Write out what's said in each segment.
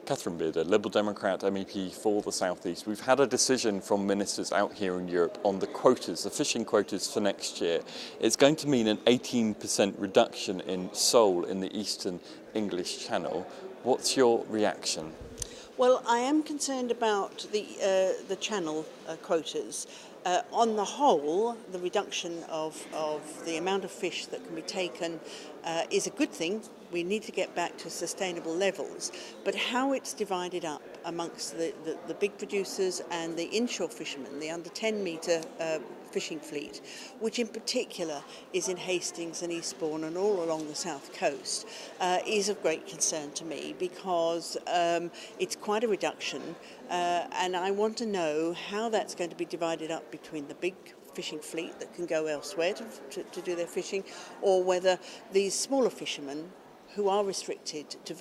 Catherine Beard, Liberal Democrat MEP for the South East. We've had a decision from ministers out here in Europe on the quotas, the fishing quotas for next year. It's going to mean an 18% reduction in sole in the eastern English Channel. What's your reaction? Well, I am concerned about the channel quotas. On the whole, the reduction of the amount of fish that can be taken is a good thing. We need to get back to sustainable levels, but how it's divided up amongst the big producers and the inshore fishermen, the under 10 metre fishing fleet, which in particular is in Hastings and Eastbourne and all along the south coast, is of great concern to me because it's quite a reduction and I want to know how that's going to be divided up between the big fishing fleet that can go elsewhere to do their fishing, or whether these smaller fishermen who are restricted to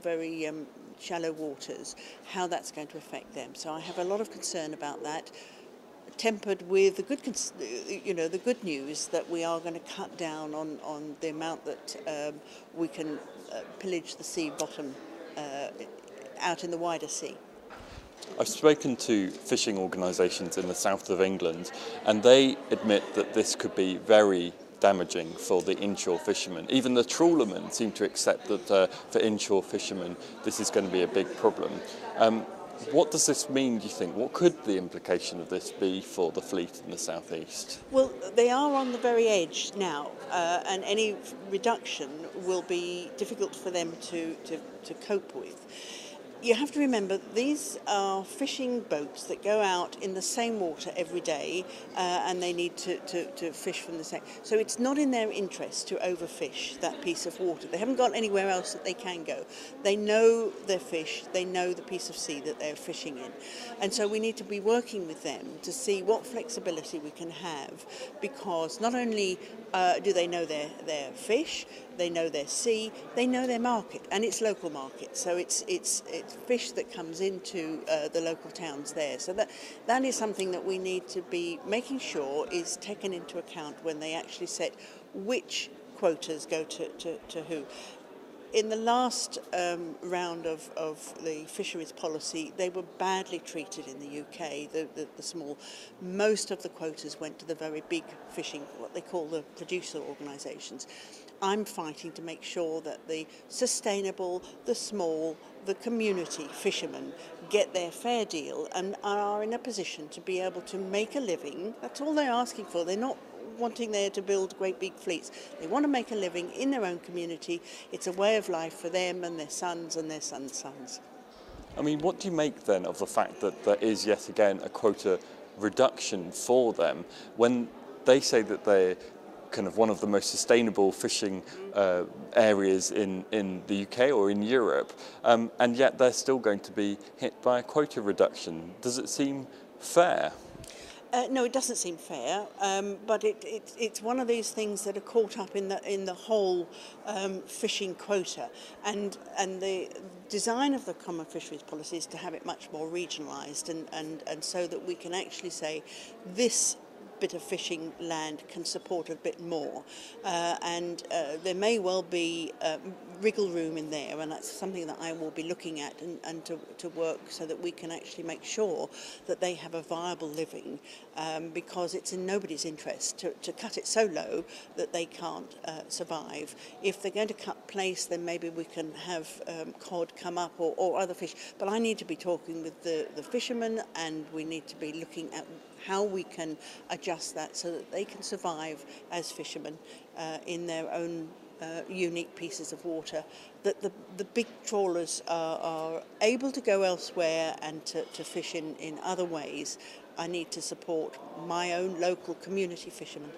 very shallow waters, how that's going to affect them. So I have a lot of concern about that, tempered with the good news that we are going to cut down on the amount that we can pillage the sea bottom out in the wider sea. I've spoken to fishing organisations in the south of England, and they admit that this could be very damaging for the inshore fishermen. Even the trawlermen seem to accept that for inshore fishermen this is going to be a big problem. What does this mean, do you think? What could the implication of this be for the fleet in the southeast? Well, they are on the very edge now, and any reduction will be difficult for them to cope with. You have to remember these are fishing boats that go out in the same water every day and they need to fish from the same. So it's not in their interest to overfish that piece of water. They haven't got anywhere else that they can go. They know their fish, they know the piece of sea that they're fishing in. And so we need to be working with them to see what flexibility we can have, because not only do they know their fish, they know their sea, they know their market, and it's local market. So it's fish that comes into the local towns there. So that is something that we need to be making sure is taken into account when they actually set which quotas go to who. In the last round of the fisheries policy, they were badly treated in the UK, the small. Most of the quotas went to the very big fishing, what they call the producer organisations. I'm fighting to make sure that the sustainable, the small, the community fishermen get their fair deal and are in a position to be able to make a living. That's all they're asking for. They're not wanting there to build great big fleets. They want to make a living in their own community. It's a way of life for them and their sons and their sons' sons. I mean, what do you make then of the fact that there is yet again a quota reduction for them when they say that they're kind of one of the most sustainable fishing areas in the UK or in Europe, and yet they're still going to be hit by a quota reduction? Does it seem fair? No, it doesn't seem fair, but it's one of these things that are caught up in the whole fishing quota, and the design of the common fisheries policy is to have it much more regionalised, and so that we can actually say this bit of fishing land can support a bit more, and there may well be wriggle room in there, and that's something that I will be looking at and to work so that we can actually make sure that they have a viable living, because it's in nobody's interest to cut it so low that they can't survive. If they're going to cut place, then maybe we can have cod come up or other fish, but I need to be talking with the fishermen, and we need to be looking at how we can adjust that so that they can survive as fishermen in their own unique pieces of water, that the big trawlers are able to go elsewhere and to fish in other ways. I need to support my own local community fishermen.